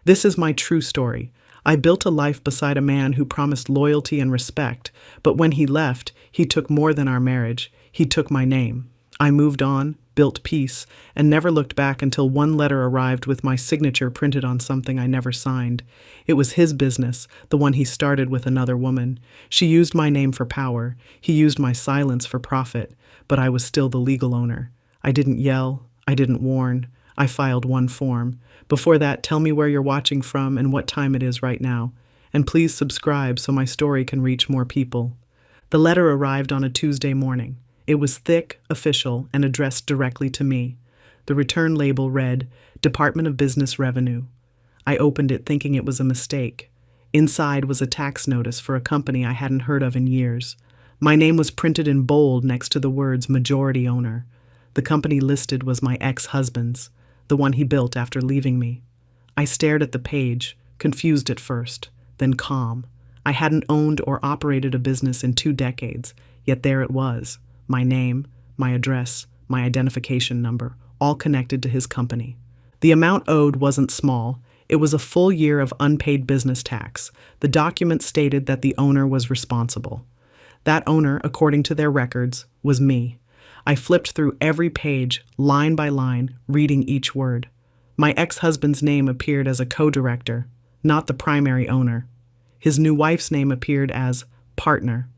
This is my true story. I built a life beside a man who promised loyalty and respect, but when he left, he took more than our marriage. He took my name. I moved on, built peace, and never looked back until one letter arrived with my signature printed on something I never signed. It was his business, the one he started with another woman. She used my name for power. He used my silence for profit, but I was still the legal owner. I didn't yell. I didn't warn. I filed one form. Before that, tell me where you're watching from and what time it is right now. And please subscribe so my story can reach more people. The letter arrived on a Tuesday morning. It was thick, official, and addressed directly to me. The return label read, Department of Business Revenue. I opened it thinking it was a mistake. Inside was a tax notice for a company I hadn't heard of in years. My name was printed in bold next to the words majority owner. The company listed was my ex-husband's, the one he built after leaving me. I stared at the page, confused at first, then calm. I hadn't owned or operated a business in 2 decades, yet there it was. My name, my address, my identification number, all connected to his company. The amount owed wasn't small. It was a full year of unpaid business tax. The document stated that the owner was responsible. That owner, according to their records, was me. I flipped through every page, line by line, reading each word. My ex-husband's name appeared as a co-director, not the primary owner. His new wife's name appeared as partner.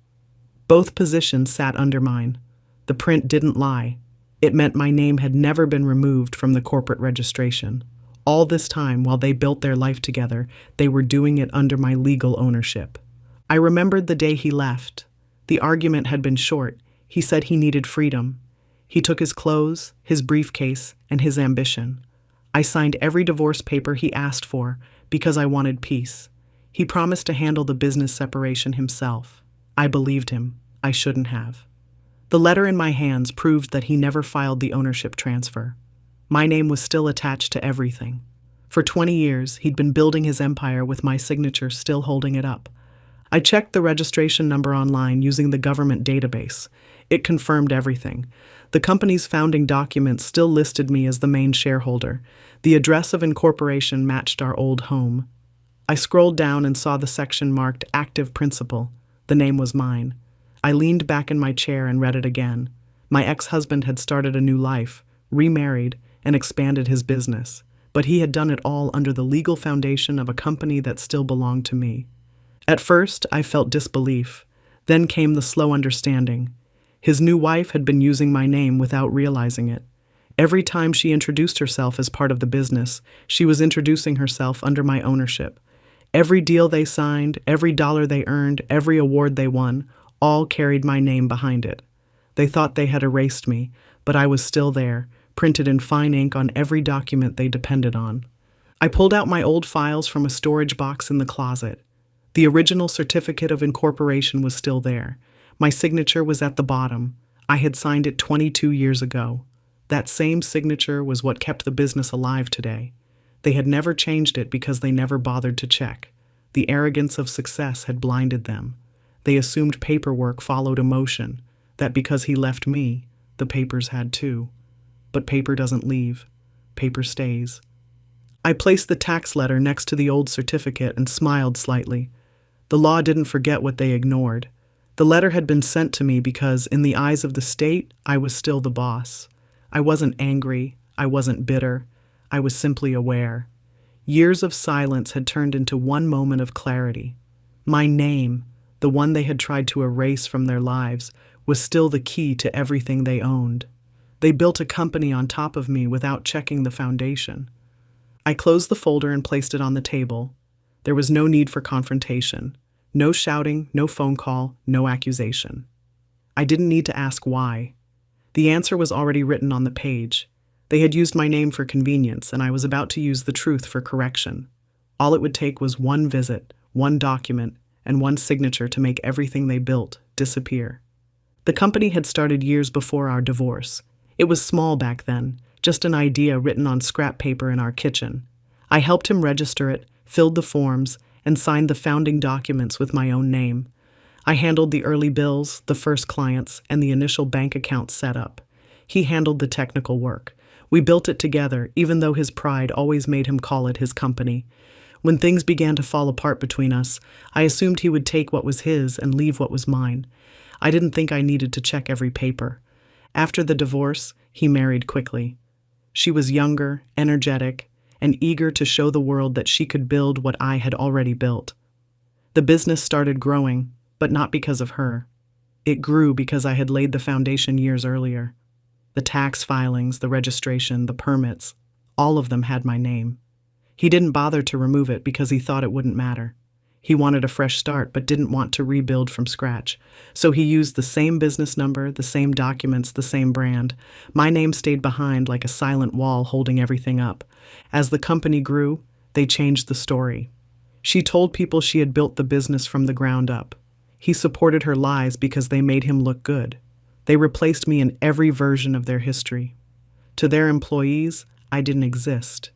Both positions sat under mine. The print didn't lie. It meant my name had never been removed from the corporate registration. All this time, while they built their life together, they were doing it under my legal ownership. I remembered the day he left. The argument had been short. He said he needed freedom. He took his clothes, his briefcase, and his ambition. I signed every divorce paper he asked for because I wanted peace. He promised to handle the business separation himself. I believed him. I shouldn't have. The letter in my hands proved that he never filed the ownership transfer. My name was still attached to everything. For 20 years, he'd been building his empire with my signature still holding it up. I checked the registration number online using the government database. It confirmed everything. The company's founding documents still listed me as the main shareholder. The address of incorporation matched our old home. I scrolled down and saw the section marked Active Principal. The name was mine. I leaned back in my chair and read it again. My ex-husband had started a new life, remarried, and expanded his business. But he had done it all under the legal foundation of a company that still belonged to me. At first, I felt disbelief. Then came the slow understanding. His new wife had been using my name without realizing it. Every time she introduced herself as part of the business, she was introducing herself under my ownership. Every deal they signed, every dollar they earned, every award they won, all carried my name behind it. They thought they had erased me, but I was still there, printed in fine ink on every document they depended on. I pulled out my old files from a storage box in the closet. The original certificate of incorporation was still there. My signature was at the bottom. I had signed it 22 years ago. That same signature was what kept the business alive today. They had never changed it because they never bothered to check. The arrogance of success had blinded them. They assumed paperwork followed emotion, that because he left me, the papers had too. But paper doesn't leave. Paper stays. I placed the tax letter next to the old certificate and smiled slightly. The law didn't forget what they ignored. The letter had been sent to me because, in the eyes of the state, I was still the boss. I wasn't angry. I wasn't bitter. I was simply aware. Years of silence had turned into one moment of clarity. My name, the one they had tried to erase from their lives, was still the key to everything they owned. They built a company on top of me without checking the foundation. I closed the folder and placed it on the table. There was no need for confrontation. No shouting, no phone call, no accusation. I didn't need to ask why. The answer was already written on the page. They had used my name for convenience, and I was about to use the truth for correction. All it would take was one visit, one document, and one signature to make everything they built disappear. The company had started years before our divorce. It was small back then, just an idea written on scrap paper in our kitchen. I helped him register it, filled the forms, and signed the founding documents with my own name. I handled the early bills, the first clients, and the initial bank account setup. He handled the technical work. We built it together, even though his pride always made him call it his company. When things began to fall apart between us, I assumed he would take what was his and leave what was mine. I didn't think I needed to check every paper. After the divorce, he married quickly. She was younger, energetic, and eager to show the world that she could build what I had already built. The business started growing, but not because of her. It grew because I had laid the foundation years earlier. The tax filings, the registration, the permits, all of them had my name. He didn't bother to remove it because he thought it wouldn't matter. He wanted a fresh start but didn't want to rebuild from scratch. So he used the same business number, the same documents, the same brand. My name stayed behind like a silent wall holding everything up. As the company grew, they changed the story. She told people she had built the business from the ground up. He supported her lies because they made him look good. They replaced me in every version of their history. To their employees, I didn't exist.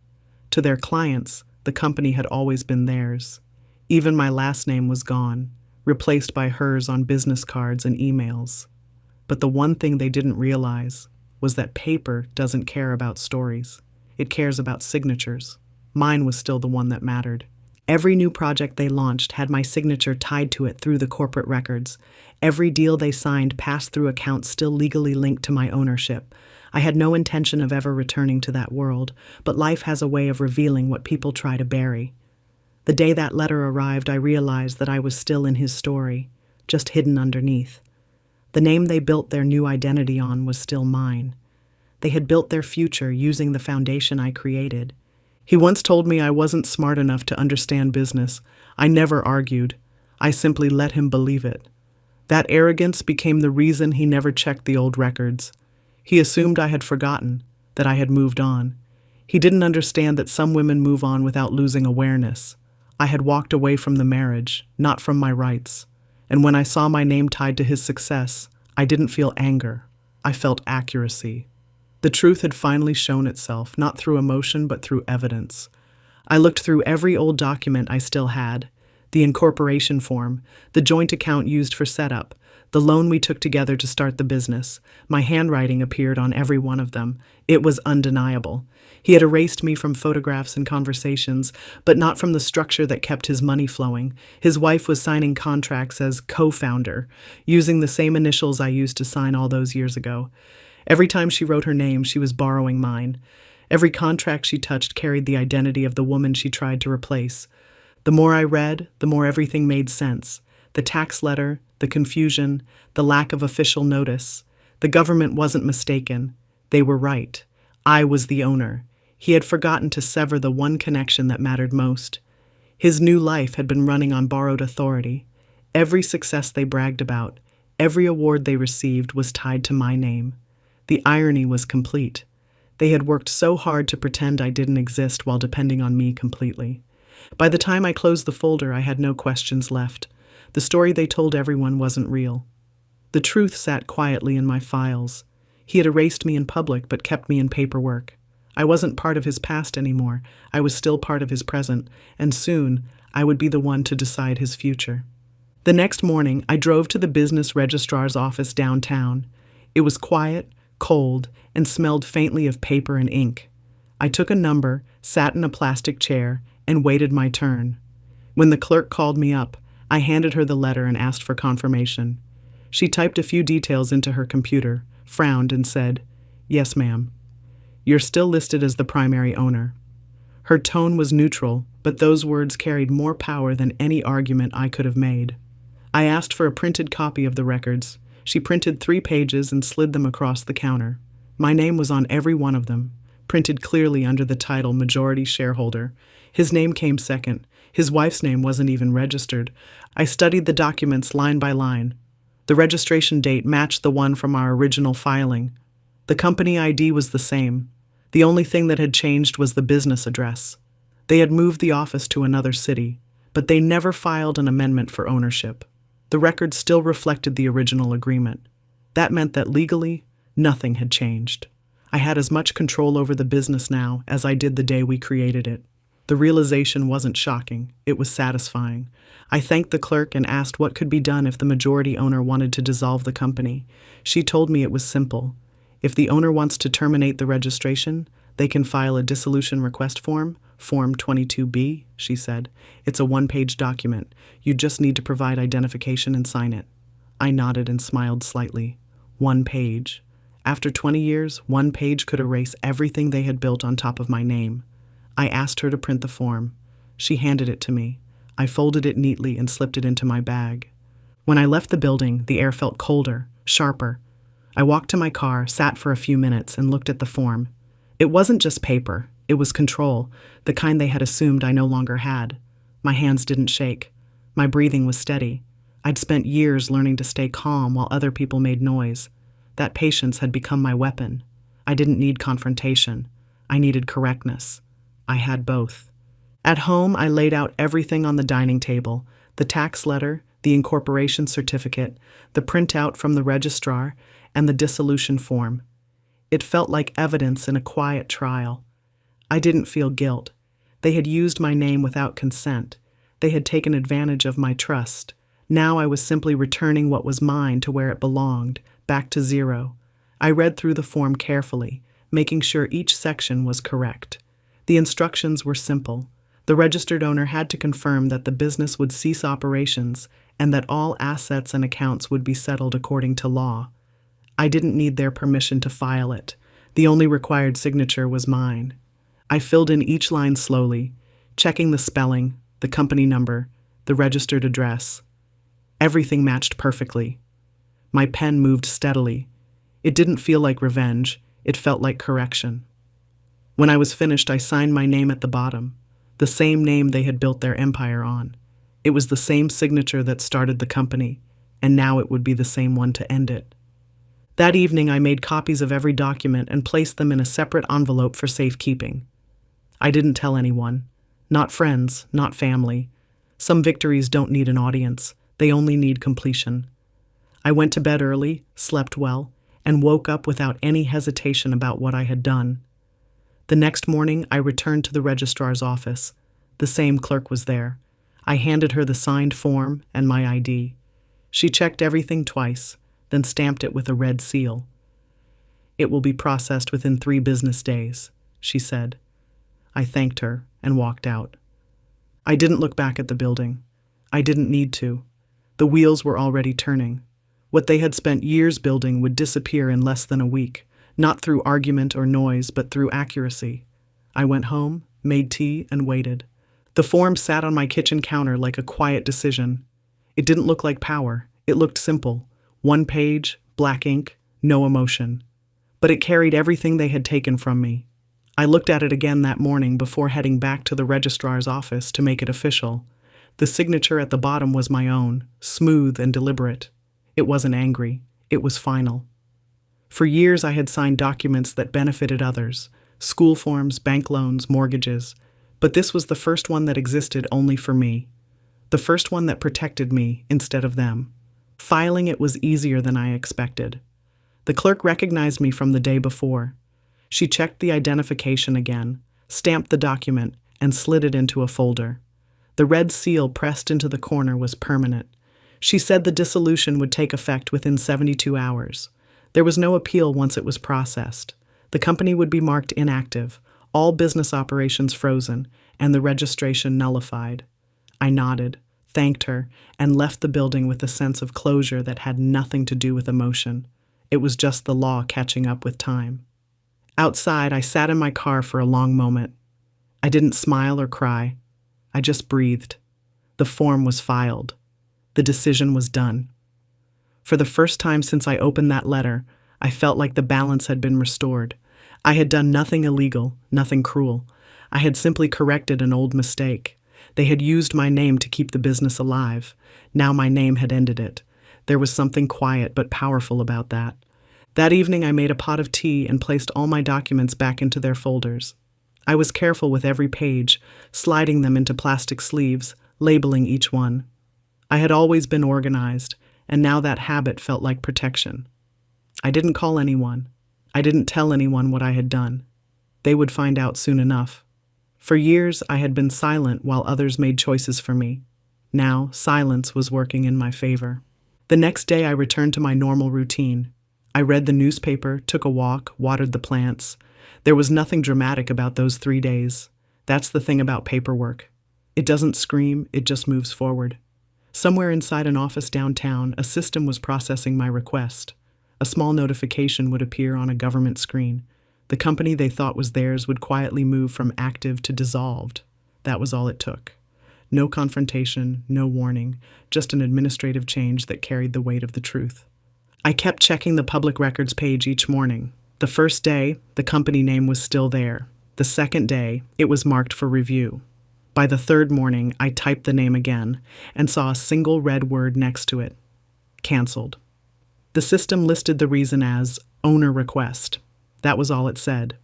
To their clients, the company had always been theirs. Even my last name was gone, replaced by hers on business cards and emails. But the one thing they didn't realize was that paper doesn't care about stories. It cares about signatures. Mine was still the one that mattered. Every new project they launched had my signature tied to it through the corporate records. Every deal they signed passed through accounts still legally linked to my ownership. I had no intention of ever returning to that world, but life has a way of revealing what people try to bury. The day that letter arrived, I realized that I was still in his story, just hidden underneath. The name they built their new identity on was still mine. They had built their future using the foundation I created. He once told me I wasn't smart enough to understand business. I never argued. I simply let him believe it. That arrogance became the reason he never checked the old records. He assumed I had forgotten, that I had moved on. He didn't understand that some women move on without losing awareness. I had walked away from the marriage, not from my rights. And when I saw my name tied to his success, I didn't feel anger. I felt accuracy. The truth had finally shown itself, not through emotion, but through evidence. I looked through every old document I still had, the incorporation form, the joint account used for setup, the loan we took together to start the business. My handwriting appeared on every one of them. It was undeniable. He had erased me from photographs and conversations, but not from the structure that kept his money flowing. His wife was signing contracts as co-founder, using the same initials I used to sign all those years ago. Every time she wrote her name, she was borrowing mine. Every contract she touched carried the identity of the woman she tried to replace. The more I read, the more everything made sense. The tax letter, the confusion, the lack of official notice. The government wasn't mistaken. They were right. I was the owner. He had forgotten to sever the one connection that mattered most. His new life had been running on borrowed authority. Every success they bragged about, every award they received was tied to my name. The irony was complete. They had worked so hard to pretend I didn't exist while depending on me completely. By the time I closed the folder, I had no questions left. The story they told everyone wasn't real. The truth sat quietly in my files. He had erased me in public but kept me in paperwork. I wasn't part of his past anymore. I was still part of his present, and soon I would be the one to decide his future. The next morning, I drove to the business registrar's office downtown. It was quiet, cold, and smelled faintly of paper and ink. I took a number, sat in a plastic chair, and waited my turn. When the clerk called me up, I handed her the letter and asked for confirmation. She typed a few details into her computer, frowned, and said, "Yes, ma'am. You're still listed as the primary owner." Her tone was neutral, but those words carried more power than any argument I could have made. I asked for a printed copy of the records. She printed 3 pages and slid them across the counter. My name was on every one of them, printed clearly under the title Majority Shareholder. His name came second. His wife's name wasn't even registered. I studied the documents line by line. The registration date matched the one from our original filing. The company ID was the same. The only thing that had changed was the business address. They had moved the office to another city, but they never filed an amendment for ownership. The record still reflected the original agreement. That meant that legally, nothing had changed. I had as much control over the business now as I did the day we created it. The realization wasn't shocking, it was satisfying. I thanked the clerk and asked what could be done if the majority owner wanted to dissolve the company. She told me it was simple. If the owner wants to terminate the registration, They can file a dissolution request form, Form 22B, she said. It's a one-page document. You just need to provide identification and sign it. I nodded and smiled slightly. 1 page. After 20 years, 1 page could erase everything they had built on top of my name. I asked her to print the form. She handed it to me. I folded it neatly and slipped it into my bag. When I left the building, the air felt colder, sharper. I walked to my car, sat for a few minutes, and looked at the form. It wasn't just paper. It was control, the kind they had assumed I no longer had. My hands didn't shake. My breathing was steady. I'd spent years learning to stay calm while other people made noise. That patience had become my weapon. I didn't need confrontation. I needed correctness. I had both. At home, I laid out everything on the dining table: the tax letter, the incorporation certificate, the printout from the registrar, and the dissolution form. It felt like evidence in a quiet trial. I didn't feel guilt. They had used my name without consent. They had taken advantage of my trust. Now I was simply returning what was mine to where it belonged, back to zero. I read through the form carefully, making sure each section was correct. The instructions were simple. The registered owner had to confirm that the business would cease operations and that all assets and accounts would be settled according to law. I didn't need their permission to file it. The only required signature was mine. I filled in each line slowly, checking the spelling, the company number, the registered address. Everything matched perfectly. My pen moved steadily. It didn't feel like revenge. It felt like correction. When I was finished, I signed my name at the bottom, the same name they had built their empire on. It was the same signature that started the company, and now it would be the same one to end it. That evening, I made copies of every document and placed them in a separate envelope for safekeeping. I didn't tell anyone. Not friends, not family. Some victories don't need an audience. They only need completion. I went to bed early, slept well, and woke up without any hesitation about what I had done. The next morning, I returned to the registrar's office. The same clerk was there. I handed her the signed form and my ID. She checked everything twice, then stamped it with a red seal. "It will be processed within 3 business days," she said. I thanked her and walked out. I didn't look back at the building. I didn't need to. The wheels were already turning. What they had spent years building would disappear in less than a week, not through argument or noise, but through accuracy. I went home, made tea, and waited. The form sat on my kitchen counter like a quiet decision. It didn't look like power. It looked simple. 1 page, black ink, no emotion. But it carried everything they had taken from me. I looked at it again that morning before heading back to the registrar's office to make it official. The signature at the bottom was my own, smooth and deliberate. It wasn't angry. It was final. For years, I had signed documents that benefited others: school forms, bank loans, mortgages. But this was the first one that existed only for me. The first one that protected me instead of them. Filing it was easier than I expected. The clerk recognized me from the day before. She checked the identification again, stamped the document, and slid it into a folder. The red seal pressed into the corner was permanent. She said the dissolution would take effect within 72 hours. There was no appeal once it was processed. The company would be marked inactive, all business operations frozen, and the registration nullified. I nodded, thanked her, and left the building with a sense of closure that had nothing to do with emotion. It was just the law catching up with time. Outside, I sat in my car for a long moment. I didn't smile or cry. I just breathed. The form was filed. The decision was done. For the first time since I opened that letter, I felt like the balance had been restored. I had done nothing illegal, nothing cruel. I had simply corrected an old mistake. They had used my name to keep the business alive. Now my name had ended it. There was something quiet but powerful about that. That evening, I made a pot of tea and placed all my documents back into their folders. I was careful with every page, sliding them into plastic sleeves, labeling each one. I had always been organized, and now that habit felt like protection. I didn't call anyone. I didn't tell anyone what I had done. They would find out soon enough. For years, I had been silent while others made choices for me. Now, silence was working in my favor. The next day, I returned to my normal routine. I read the newspaper, took a walk, watered the plants. There was nothing dramatic about those 3 days. That's the thing about paperwork. It doesn't scream, it just moves forward. Somewhere inside an office downtown, a system was processing my request. A small notification would appear on a government screen. The company they thought was theirs would quietly move from active to dissolved. That was all it took. No confrontation, no warning, just an administrative change that carried the weight of the truth. I kept checking the public records page each morning. The first day, the company name was still there. The second day, it was marked for review. By the third morning, I typed the name again and saw a single red word next to it. Canceled. The system listed the reason as owner request. That was all it said.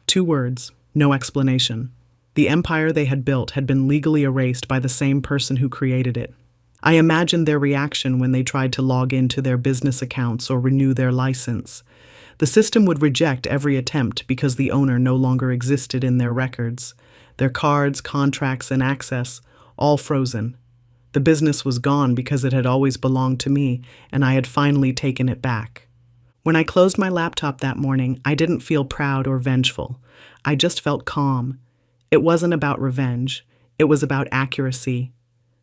2 words, no explanation. The empire they had built had been legally erased by the same person who created it. I imagined their reaction when they tried to log into their business accounts or renew their license. The system would reject every attempt because the owner no longer existed in their records. Their cards, contracts, and access, all frozen. The business was gone because it had always belonged to me, and I had finally taken it back. When I closed my laptop that morning, I didn't feel proud or vengeful. I just felt calm. It wasn't about revenge. It was about accuracy.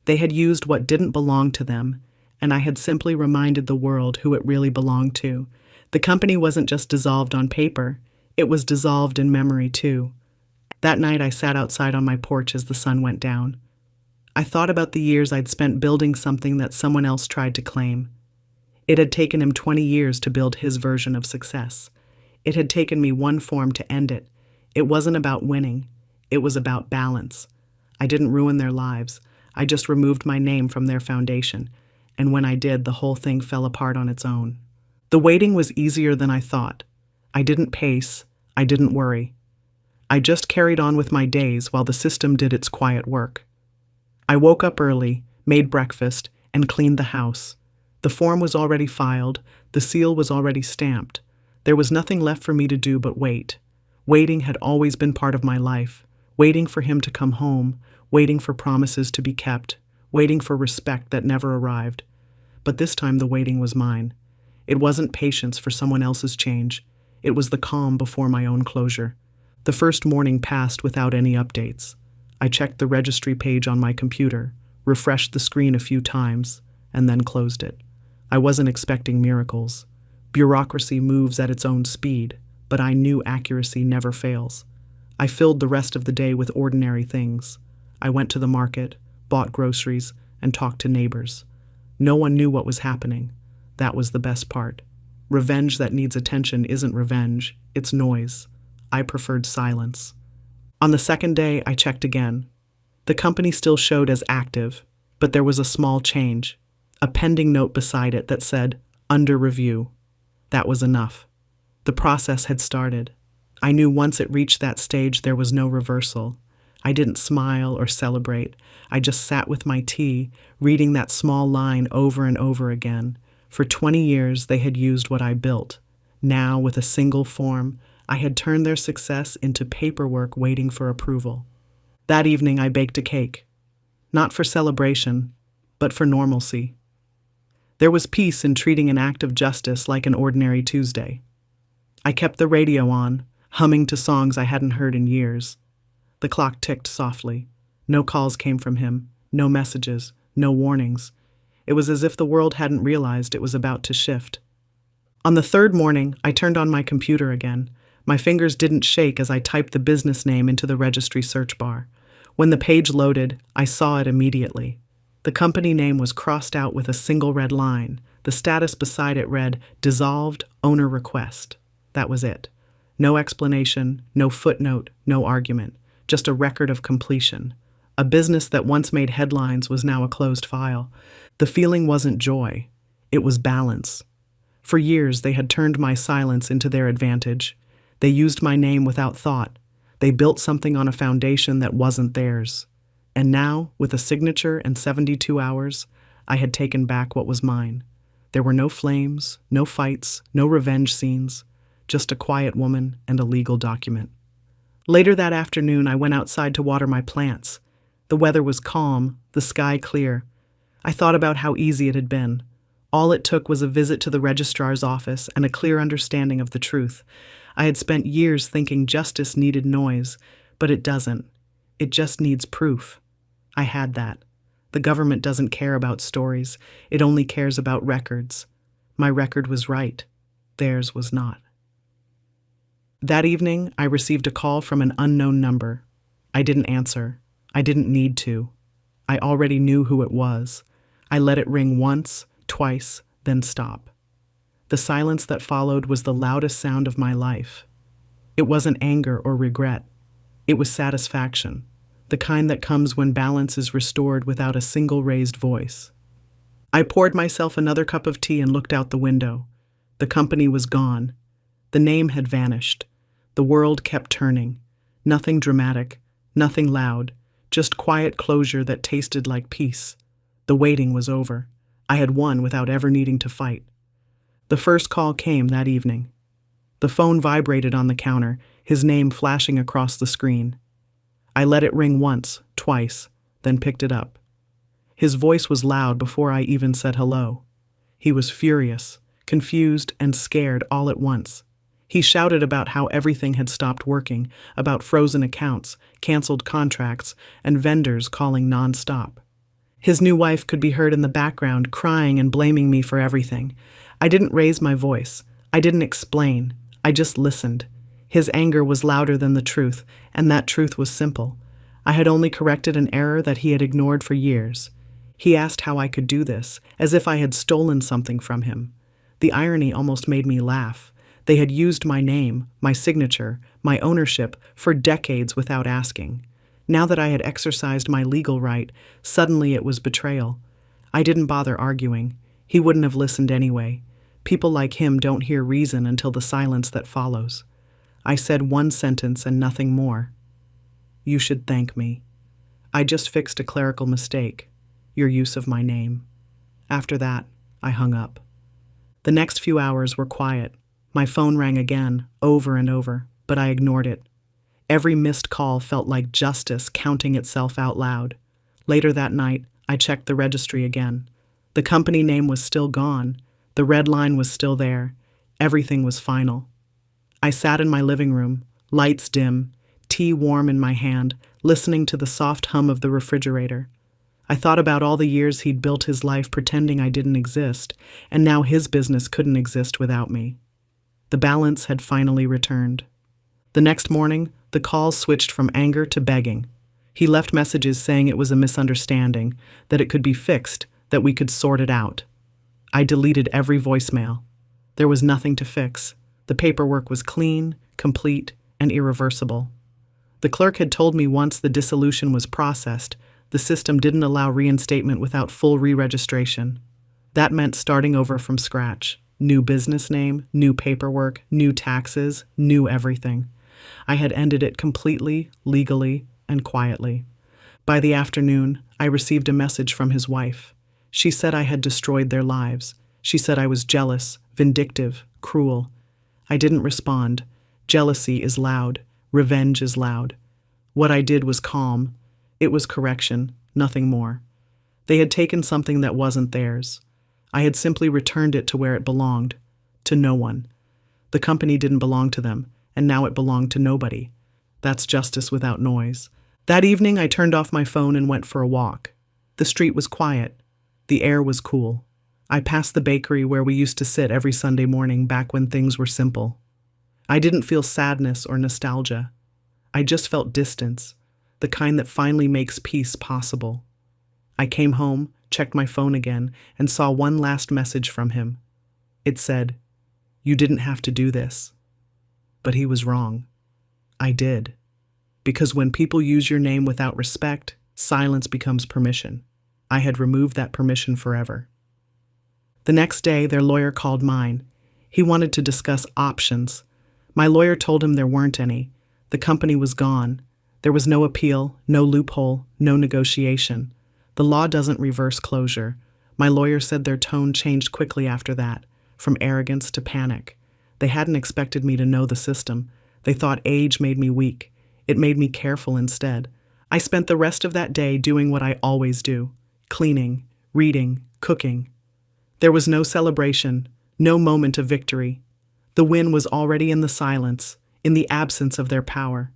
They had used what didn't belong to them, and I had simply reminded the world who it really belonged to. The company wasn't just dissolved on paper. It was dissolved in memory, too. That night, I sat outside on my porch as the sun went down. I thought about the years I'd spent building something that someone else tried to claim. It had taken him 20 years to build his version of success. It had taken me one form to end it. It wasn't about winning. It was about balance. I didn't ruin their lives. I just removed my name from their foundation. And when I did, the whole thing fell apart on its own. The waiting was easier than I thought. I didn't pace. I didn't worry. I just carried on with my days while the system did its quiet work. I woke up early, made breakfast, and cleaned the house. The form was already filed. The seal was already stamped. There was nothing left for me to do but wait. Waiting had always been part of my life. Waiting for him to come home, waiting for promises to be kept, waiting for respect that never arrived. But this time the waiting was mine. It wasn't patience for someone else's change. It was the calm before my own closure. The first morning passed without any updates. I checked the registry page on my computer, refreshed the screen a few times, and then closed it. I wasn't expecting miracles. Bureaucracy moves at its own speed, but I knew accuracy never fails. I filled the rest of the day with ordinary things. I went to the market, bought groceries, and talked to neighbors. No one knew what was happening. That was the best part. Revenge that needs attention isn't revenge, it's noise. I preferred silence. On the second day, I checked again. The company still showed as active, but there was a small change, a pending note beside it that said, under review. That was enough. The process had started. I knew once it reached that stage there was no reversal. I didn't smile or celebrate. I just sat with my tea, reading that small line over and over again. For 20 years, they had used what I built. Now, with a single form, I had turned their success into paperwork waiting for approval. That evening, I baked a cake. Not for celebration, but for normalcy. There was peace in treating an act of justice like an ordinary Tuesday. I kept the radio on, humming to songs I hadn't heard in years. The clock ticked softly. No calls came from him, no messages, no warnings. It was as if the world hadn't realized it was about to shift. On the third morning, I turned on my computer again. My fingers didn't shake as I typed the business name into the registry search bar. When the page loaded, I saw it immediately. The company name was crossed out with a single red line. The status beside it read, Dissolved Owner Request. That was it. No explanation, no footnote, no argument. Just a record of completion. A business that once made headlines was now a closed file. The feeling wasn't joy. It was balance. For years, they had turned my silence into their advantage. They used my name without thought. They built something on a foundation that wasn't theirs. And now, with a signature and 72 hours, I had taken back what was mine. There were no flames, no fights, no revenge scenes, just a quiet woman and a legal document. Later that afternoon, I went outside to water my plants. The weather was calm, the sky clear. I thought about how easy it had been. All it took was a visit to the registrar's office and a clear understanding of the truth. I had spent years thinking justice needed noise, but it doesn't. It just needs proof. I had that. The government doesn't care about stories, it only cares about records. My record was right. Theirs was not. That evening, I received a call from an unknown number. I didn't answer. I didn't need to. I already knew who it was. I let it ring once, twice, then stop. The silence that followed was the loudest sound of my life. It wasn't anger or regret. It was satisfaction, the kind that comes when balance is restored without a single raised voice. I poured myself another cup of tea and looked out the window. The company was gone. The name had vanished. The world kept turning. Nothing dramatic, nothing loud, just quiet closure that tasted like peace. The waiting was over. I had won without ever needing to fight. The first call came that evening. The phone vibrated on the counter, his name flashing across the screen. I let it ring once, twice, then picked it up. His voice was loud before I even said hello. He was furious, confused, and scared all at once. He shouted about how everything had stopped working, about frozen accounts, canceled contracts, and vendors calling nonstop. His new wife could be heard in the background crying and blaming me for everything. I didn't raise my voice. I didn't explain. I just listened. His anger was louder than the truth, and that truth was simple. I had only corrected an error that he had ignored for years. He asked how I could do this, as if I had stolen something from him. The irony almost made me laugh. They had used my name, my signature, my ownership for decades without asking. Now that I had exercised my legal right, suddenly it was betrayal. I didn't bother arguing. He wouldn't have listened anyway. People like him don't hear reason until the silence that follows. I said one sentence and nothing more. You should thank me. I just fixed a clerical mistake, your use of my name. After that, I hung up. The next few hours were quiet. My phone rang again, over and over, but I ignored it. Every missed call felt like justice counting itself out loud. Later that night, I checked the registry again. The company name was still gone. The red line was still there. Everything was final. I sat in my living room, lights dim, tea warm in my hand, listening to the soft hum of the refrigerator. I thought about all the years he'd built his life pretending I didn't exist, and now his business couldn't exist without me. The balance had finally returned. The next morning, the calls switched from anger to begging. He left messages saying it was a misunderstanding, that it could be fixed, that we could sort it out. I deleted every voicemail. There was nothing to fix. The paperwork was clean, complete, and irreversible. The clerk had told me once the dissolution was processed, the system didn't allow reinstatement without full re-registration. That meant starting over from scratch. New business name, new paperwork, new taxes, new everything. I had ended it completely, legally, and quietly. By the afternoon, I received a message from his wife. She said I had destroyed their lives. She said I was jealous, vindictive, cruel. I didn't respond. Jealousy is loud. Revenge is loud. What I did was calm. It was correction, nothing more. They had taken something that wasn't theirs. I had simply returned it to where it belonged, to no one. The company didn't belong to them, and now it belonged to nobody. That's justice without noise. That evening, I turned off my phone and went for a walk. The street was quiet. The air was cool. I passed the bakery where we used to sit every Sunday morning back when things were simple. I didn't feel sadness or nostalgia. I just felt distance, the kind that finally makes peace possible. I came home, checked my phone again, and saw one last message from him. It said, "You didn't have to do this." But he was wrong. I did. Because when people use your name without respect, silence becomes permission. I had removed that permission forever. The next day, their lawyer called mine. He wanted to discuss options. My lawyer told him there weren't any. The company was gone. There was no appeal, no loophole, no negotiation. The law doesn't reverse closure. My lawyer said their tone changed quickly after that, from arrogance to panic. They hadn't expected me to know the system. They thought age made me weak. It made me careful instead. I spent the rest of that day doing what I always do: cleaning, reading, cooking. There was no celebration, no moment of victory. The win was already in the silence, in the absence of their power.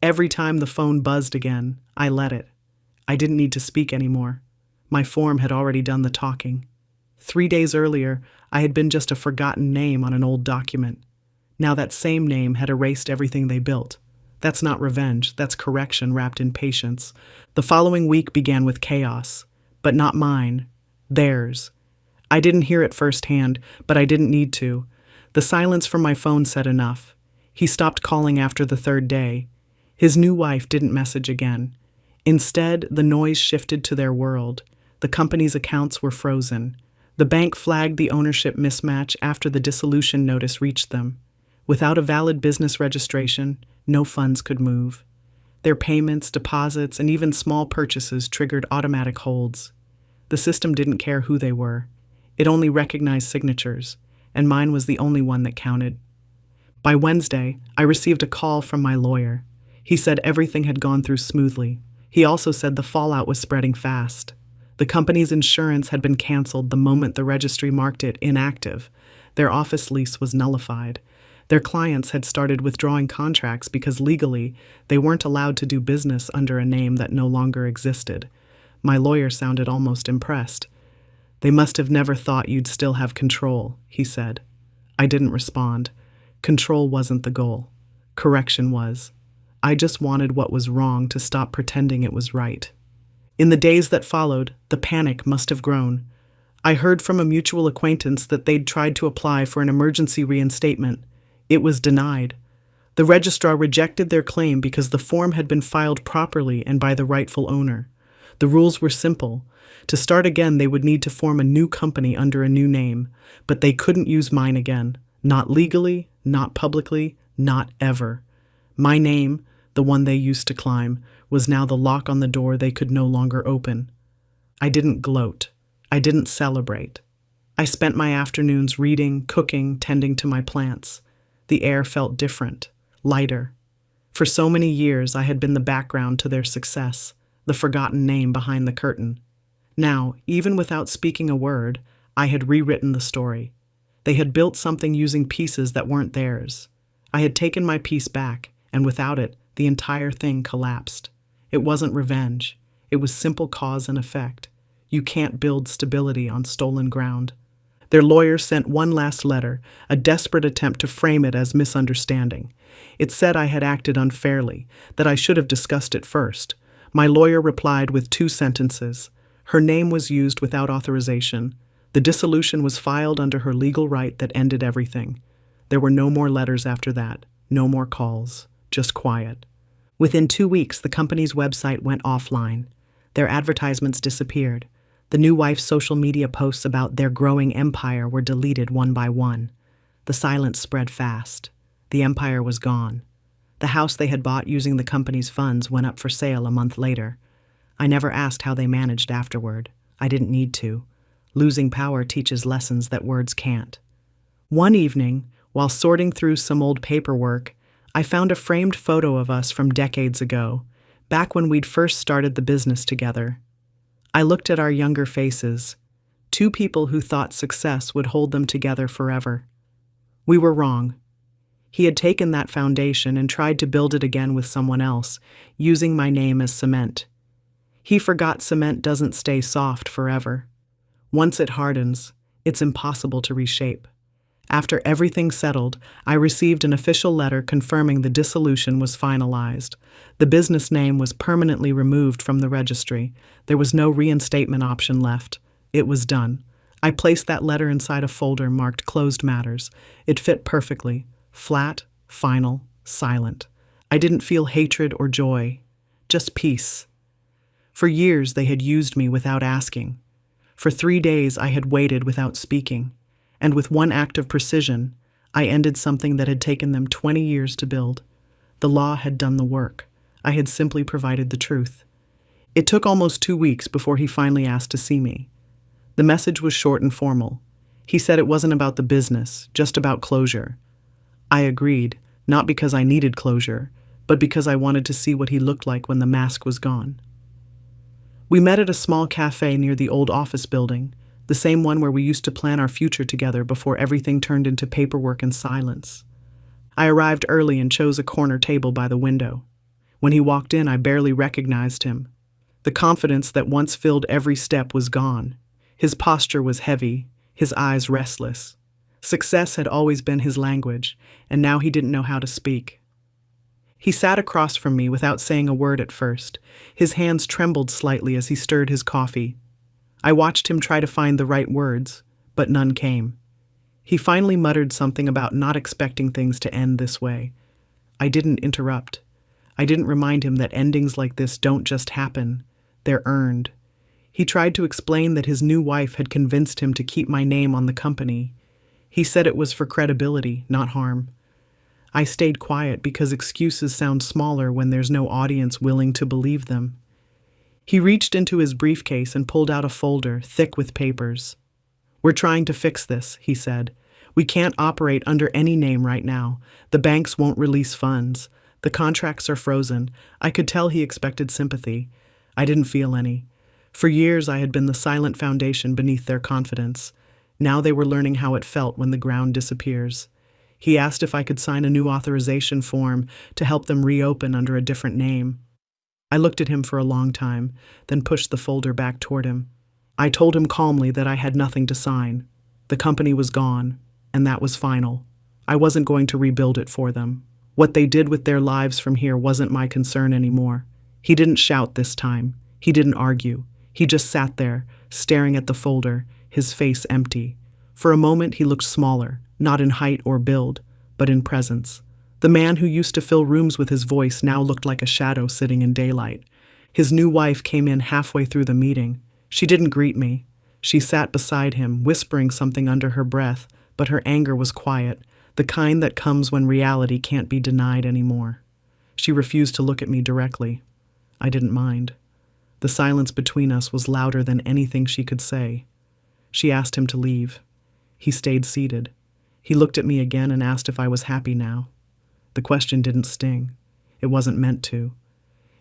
Every time the phone buzzed again, I let it. I didn't need to speak anymore. My form had already done the talking. 3 days earlier, I had been just a forgotten name on an old document. Now that same name had erased everything they built. That's not revenge, that's correction wrapped in patience. The following week began with chaos, but not mine, theirs. I didn't hear it firsthand, but I didn't need to. The silence from my phone said enough. He stopped calling after the 3rd day. His new wife didn't message again. Instead, the noise shifted to their world. The company's accounts were frozen. The bank flagged the ownership mismatch after the dissolution notice reached them. Without a valid business registration, no funds could move. Their payments, deposits, and even small purchases triggered automatic holds. The system didn't care who they were. It only recognized signatures, and mine was the only one that counted. By Wednesday, I received a call from my lawyer. He said everything had gone through smoothly. He also said the fallout was spreading fast. The company's insurance had been canceled the moment the registry marked it inactive. Their office lease was nullified. Their clients had started withdrawing contracts because legally they weren't allowed to do business under a name that no longer existed. My lawyer sounded almost impressed. "They must have never thought you'd still have control," he said. I didn't respond. Control wasn't the goal. Correction was. I just wanted what was wrong to stop pretending it was right. In the days that followed, the panic must have grown. I heard from a mutual acquaintance that they'd tried to apply for an emergency reinstatement. It was denied. The registrar rejected their claim because the form had been filed properly and by the rightful owner. The rules were simple. To start again, they would need to form a new company under a new name, but they couldn't use mine again. Not legally, not publicly, not ever. My name, the one they used to climb, was now the lock on the door they could no longer open. I didn't gloat. I didn't celebrate. I spent my afternoons reading, cooking, tending to my plants. The air felt different, lighter. For so many years, I had been the background to their success, the forgotten name behind the curtain. Now, even without speaking a word, I had rewritten the story. They had built something using pieces that weren't theirs. I had taken my piece back, and without it, the entire thing collapsed. It wasn't revenge. It was simple cause and effect. You can't build stability on stolen ground. Their lawyer sent one last letter, a desperate attempt to frame it as misunderstanding. It said I had acted unfairly, that I should have discussed it first. My lawyer replied with 2 sentences. Her name was used without authorization. The dissolution was filed under her legal right that ended everything. There were no more letters after that, no more calls, just quiet. Within 2 weeks, the company's website went offline. Their advertisements disappeared. The new wife's social media posts about their growing empire were deleted one by one. The silence spread fast. The empire was gone. The house they had bought using the company's funds went up for sale a month later. I never asked how they managed afterward. I didn't need to. Losing power teaches lessons that words can't. One evening, while sorting through some old paperwork, I found a framed photo of us from decades ago, back when we'd first started the business together. I looked at our younger faces, 2 people who thought success would hold them together forever. We were wrong. He had taken that foundation and tried to build it again with someone else, using my name as cement. He forgot cement doesn't stay soft forever. Once it hardens, it's impossible to reshape. After everything settled, I received an official letter confirming the dissolution was finalized. The business name was permanently removed from the registry. There was no reinstatement option left. It was done. I placed that letter inside a folder marked Closed Matters. It fit perfectly. Flat, final, silent. I didn't feel hatred or joy, just peace. For years they had used me without asking. For 3 days I had waited without speaking. And with one act of precision, I ended something that had taken them 20 years to build. The law had done the work. I had simply provided the truth. It took almost 2 weeks before he finally asked to see me. The message was short and formal. He said it wasn't about the business, just about closure. I agreed, not because I needed closure, but because I wanted to see what he looked like when the mask was gone. We met at a small cafe near the old office building. the same one where we used to plan our future together before everything turned into paperwork and silence. I arrived early and chose a corner table by the window. When he walked in, I barely recognized him. The confidence that once filled every step was gone. His posture was heavy, his eyes restless. Success had always been his language, and now he didn't know how to speak. He sat across from me without saying a word at first. His hands trembled slightly as he stirred his coffee. I watched him try to find the right words, but none came. He finally muttered something about not expecting things to end this way. I didn't interrupt. I didn't remind him that endings like this don't just happen, they're earned. He tried to explain that his new wife had convinced him to keep my name on the company. He said it was for credibility, not harm. I stayed quiet because excuses sound smaller when there's no audience willing to believe them. He reached into his briefcase and pulled out a folder thick with papers. "We're trying to fix this," he said. "We can't operate under any name right now. The banks won't release funds. The contracts are frozen." I could tell he expected sympathy. I didn't feel any. For years I had been the silent foundation beneath their confidence. Now they were learning how it felt when the ground disappears. He asked if I could sign a new authorization form to help them reopen under a different name. I looked at him for a long time, then pushed the folder back toward him. I told him calmly that I had nothing to sign. The company was gone, and that was final. I wasn't going to rebuild it for them. What they did with their lives from here wasn't my concern anymore. He didn't shout this time. He didn't argue. He just sat there, staring at the folder, his face empty. For a moment he looked smaller, not in height or build, but in presence. The man who used to fill rooms with his voice now looked like a shadow sitting in daylight. His new wife came in halfway through the meeting. She didn't greet me. She sat beside him, whispering something under her breath, but her anger was quiet, the kind that comes when reality can't be denied anymore. She refused to look at me directly. I didn't mind. The silence between us was louder than anything she could say. She asked him to leave. He stayed seated. He looked at me again and asked if I was happy now. The question didn't sting. It wasn't meant to.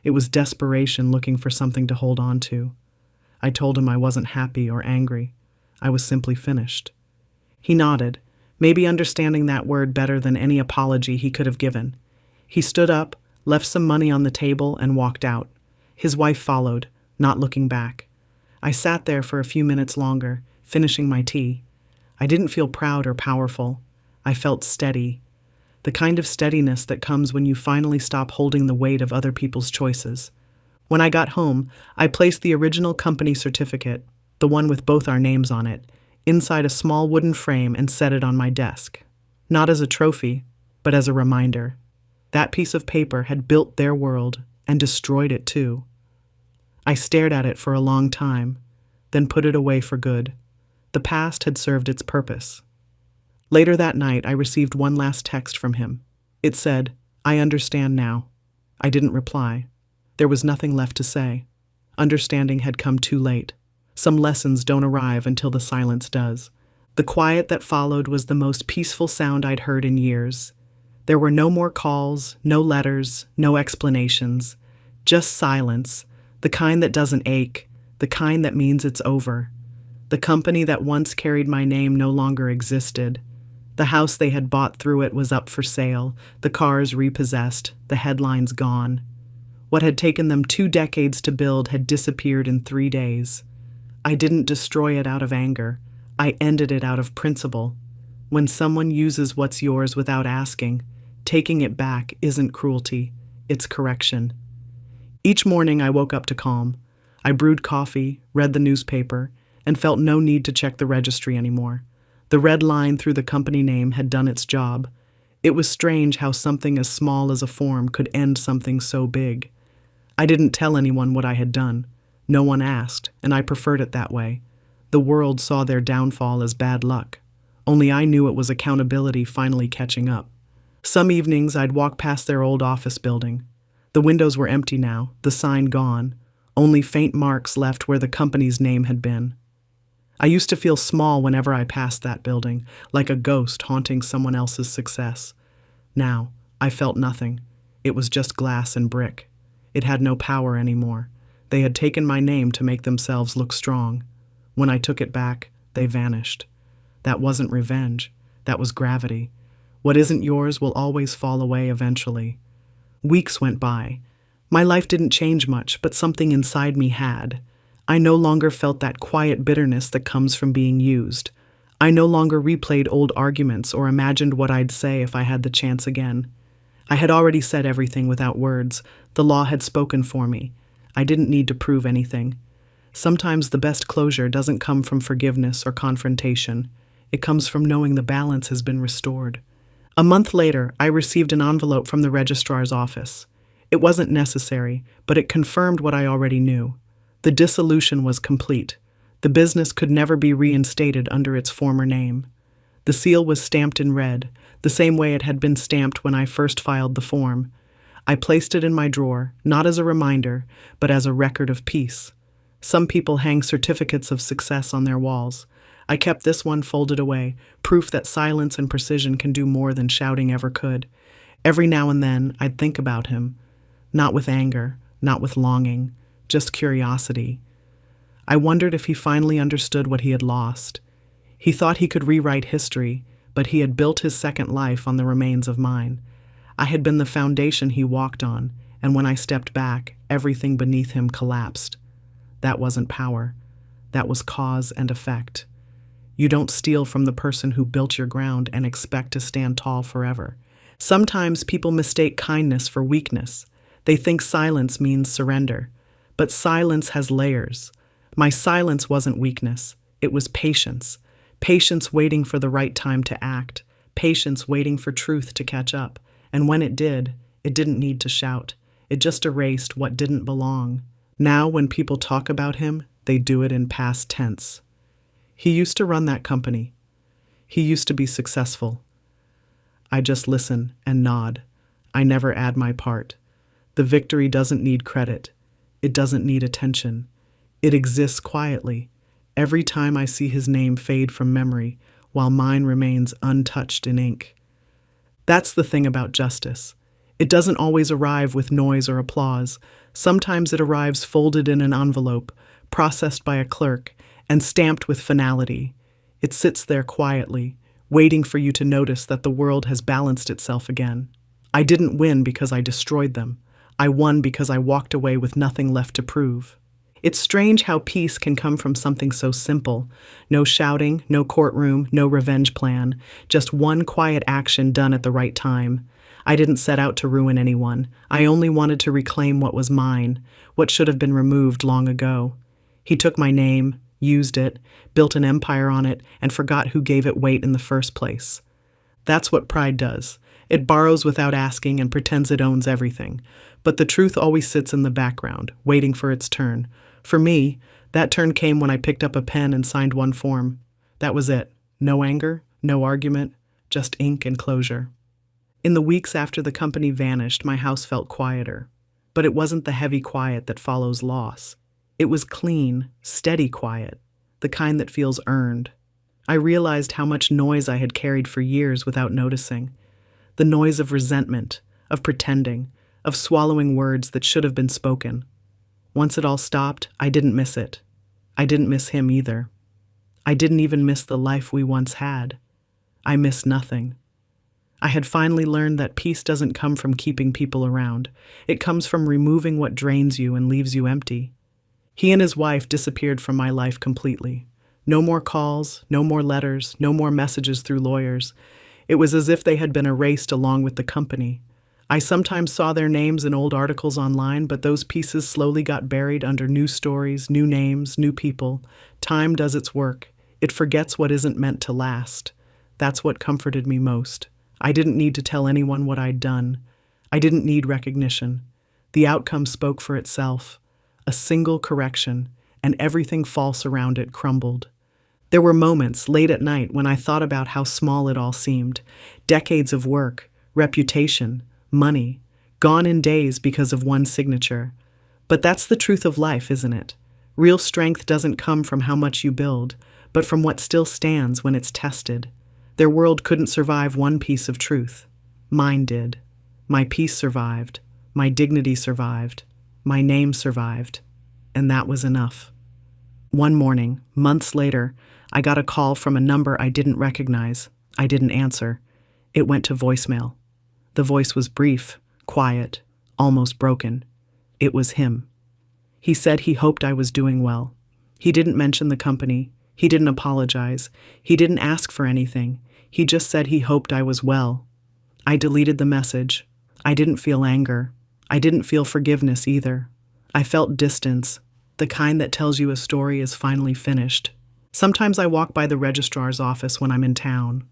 It was desperation looking for something to hold on to. I told him I wasn't happy or angry. I was simply finished. He nodded, maybe understanding that word better than any apology he could have given. He stood up, left some money on the table, and walked out. His wife followed, not looking back. I sat there for a few minutes longer, finishing my tea. I didn't feel proud or powerful. I felt steady. The kind of steadiness that comes when you finally stop holding the weight of other people's choices. When I got home, I placed the original company certificate, the one with both our names on it, inside a small wooden frame and set it on my desk. Not as a trophy, but as a reminder. That piece of paper had built their world and destroyed it too. I stared at it for a long time, then put it away for good. The past had served its purpose. Later that night, I received one last text from him. It said, "I understand now." I didn't reply. There was nothing left to say. Understanding had come too late. Some lessons don't arrive until the silence does. The quiet that followed was the most peaceful sound I'd heard in years. There were no more calls, no letters, no explanations. Just silence, the kind that doesn't ache, the kind that means it's over. The company that once carried my name no longer existed. The house they had bought through it was up for sale, the cars repossessed, the headlines gone. What had taken them 2 decades to build had disappeared in 3 days. I didn't destroy it out of anger. I ended it out of principle. When someone uses what's yours without asking, taking it back isn't cruelty, it's correction. Each morning I woke up to calm. I brewed coffee, read the newspaper, and felt no need to check the registry anymore. The red line through the company name had done its job. It was strange how something as small as a form could end something so big. I didn't tell anyone what I had done. No one asked, and I preferred it that way. The world saw their downfall as bad luck. Only I knew it was accountability finally catching up. Some evenings I'd walk past their old office building. The windows were empty now, the sign gone, only faint marks left where the company's name had been. I used to feel small whenever I passed that building, like a ghost haunting someone else's success. Now, I felt nothing. It was just glass and brick. It had no power anymore. They had taken my name to make themselves look strong. When I took it back, They vanished. That wasn't revenge. That was gravity. What isn't yours will always fall away eventually. Weeks went by. My life didn't change much, but something inside me had. I no longer felt that quiet bitterness that comes from being used. I no longer replayed old arguments or imagined what I'd say if I had the chance again. I had already said everything without words. The law had spoken for me. I didn't need to prove anything. Sometimes the best closure doesn't come from forgiveness or confrontation. It comes from knowing the balance has been restored. A month later, I received an envelope from the registrar's office. It wasn't necessary, but it confirmed what I already knew. The dissolution was complete. The business could never be reinstated under its former name. The seal was stamped in red, the same way it had been stamped when I first filed the form. I placed it in my drawer, not as a reminder, but as a record of peace. Some people hang certificates of success on their walls. I kept this one folded away, proof that silence and precision can do more than shouting ever could. Every now and then, I'd think about him. Not with anger, not with longing, just curiosity. I wondered if he finally understood what he had lost. He thought he could rewrite history, but he had built his second life on the remains of mine. I had been the foundation he walked on, and when I stepped back, everything beneath him collapsed. That wasn't power. That was cause and effect. You don't steal from the person who built your ground and expect to stand tall forever. Sometimes people mistake kindness for weakness. They think silence means surrender. But silence has layers. My silence wasn't weakness. It was patience. Patience waiting for the right time to act. Patience waiting for truth to catch up. And when it did, it didn't need to shout. It just erased what didn't belong. Now, when people talk about him, they do it in past tense. He used to run that company. He used to be successful. I just listen and nod. I never add my part. The victory doesn't need credit. It doesn't need attention. It exists quietly. Every time I see his name fade from memory, while mine remains untouched in ink. That's the thing about justice. It doesn't always arrive with noise or applause. Sometimes it arrives folded in an envelope, processed by a clerk, and stamped with finality. It sits there quietly, waiting for you to notice that the world has balanced itself again. I didn't win because I destroyed them. I won because I walked away with nothing left to prove. It's strange how peace can come from something so simple. No shouting, no courtroom, no revenge plan. Just one quiet action done at the right time. I didn't set out to ruin anyone. I only wanted to reclaim what was mine, what should have been removed long ago. He took my name, used it, built an empire on it, and forgot who gave it weight in the first place. That's what pride does. It borrows without asking and pretends it owns everything. But the truth always sits in the background, waiting for its turn. For me, that turn came when I picked up a pen and signed one form. That was it. No anger, no argument, just ink and closure. In the weeks after the company vanished, my house felt quieter. But it wasn't the heavy quiet that follows loss. It was clean, steady quiet, the kind that feels earned. I realized how much noise I had carried for years without noticing. The noise of resentment, of pretending, of swallowing words that should have been spoken. Once it all stopped, I didn't miss it. I didn't miss him either. I didn't even miss the life we once had. I missed nothing. I had finally learned that peace doesn't come from keeping people around. It comes from removing what drains you and leaves you empty. He and his wife disappeared from my life completely. No more calls, no more letters, no more messages through lawyers. It was as if they had been erased along with the company. I sometimes saw their names in old articles online, but those pieces slowly got buried under new stories, new names, new people. Time does its work. It forgets what isn't meant to last. That's what comforted me most. I didn't need to tell anyone what I'd done. I didn't need recognition. The outcome spoke for itself. A single correction, and everything false around it crumbled. There were moments late at night when I thought about how small it all seemed. Decades of work, reputation, money, gone in days because of one signature. But that's the truth of life, isn't it? Real strength doesn't come from how much you build, but from what still stands when it's tested. Their world couldn't survive one piece of truth. Mine did. My peace survived. My dignity survived. My name survived. And that was enough. One morning, months later, I got a call from a number I didn't recognize. I didn't answer. It went to voicemail. The voice was brief, quiet, almost broken. It was him. He said he hoped I was doing well. He didn't mention the company. He didn't apologize. He didn't ask for anything. He just said he hoped I was well. I deleted the message. I didn't feel anger. I didn't feel forgiveness either. I felt distance, the kind that tells you a story is finally finished. Sometimes I walk by the registrar's office when I'm in town.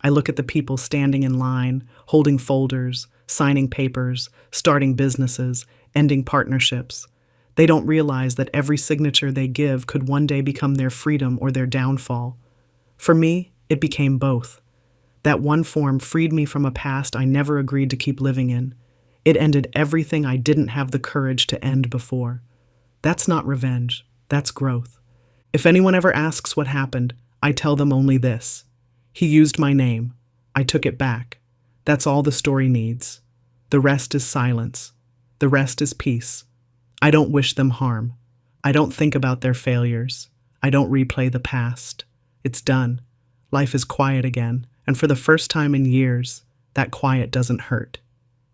I look at the people standing in line, holding folders, signing papers, starting businesses, ending partnerships. They don't realize that every signature they give could one day become their freedom or their downfall. For me, it became both. That one form freed me from a past I never agreed to keep living in. It ended everything I didn't have the courage to end before. That's not revenge. That's growth. If anyone ever asks what happened, I tell them only this. He used my name. I took it back. That's all the story needs. The rest is silence. The rest is peace. I don't wish them harm. I don't think about their failures. I don't replay the past. It's done. Life is quiet again, and for the first time in years, that quiet doesn't hurt.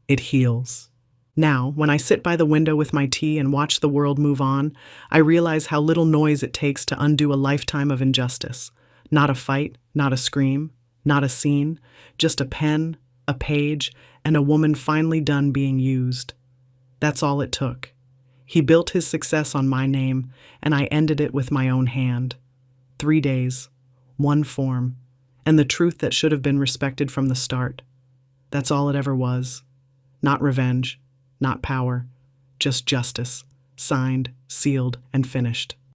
It heals. Now, when I sit by the window with my tea and watch the world move on, I realize how little noise it takes to undo a lifetime of injustice. Not a fight, not a scream, not a scene, just a pen, a page, and a woman finally done being used. That's all it took. He built his success on my name, and I ended it with my own hand. 3 days, one form, and the truth that should have been respected from the start. That's all it ever was. Not revenge, not power, just justice, signed, sealed, and finished.